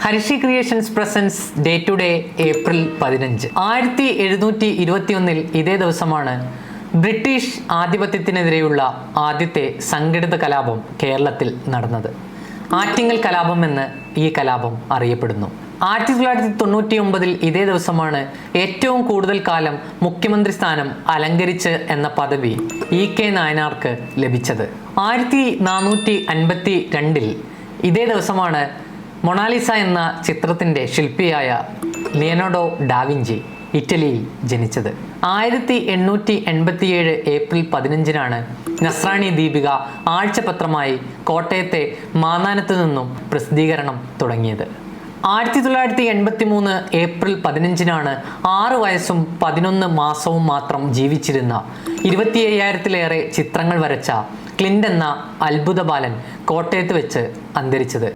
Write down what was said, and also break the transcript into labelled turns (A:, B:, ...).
A: Harisree creations presents day to day April 15. 1721 ഇതേ ദിവസമാണ് British ആധിപത്യത്തിനെതിരെയുള്ള ആദ്യത്തെ സംഘടിത കലാപം കേരളത്തിൽ നടന്നത്. ആറ്റിങ്ങൽ കലാപം എന്ന് ഈ കലാപം അറിയപ്പെടുന്നു. 1999 ഇതേ ദിവസമാണ് ഏറ്റവും കൂടുതൽ കാലം മുഖ്യമന്ത്രി സ്ഥാനം അലങ്കരിച്ച് എന്ന പദവി EK നായനാർക്ക് ലഭിച്ചത്. 1452 ഇതേ ദിവസമാണ് മൊണാലിസ എന്ന ചിത്രത്തിൻ്റെ ശില്പിയായ ലിയനാർഡോ ഡാവിഞ്ചി ഇറ്റലിയിൽ ജനിച്ചത്. 1887 ഏപ്രിൽ 15 നസ്രാണി ദീപിക ആഴ്ചപത്രമായി കോട്ടയത്തെ മാന്നാനത്ത് നിന്നും പ്രസിദ്ധീകരണം തുടങ്ങിയത്. 1983 ഏപ്രിൽ 15 6 വയസ്സും 11 മാസവും മാത്രം ജീവിച്ചിരുന്ന 25,000-ലേറെ ചിത്രങ്ങൾ വരച്ച ക്ലിൻ്റ് എന്ന അത്ഭുത ബാലൻ കോട്ടയത്ത് വെച്ച് അന്തരിച്ചത്.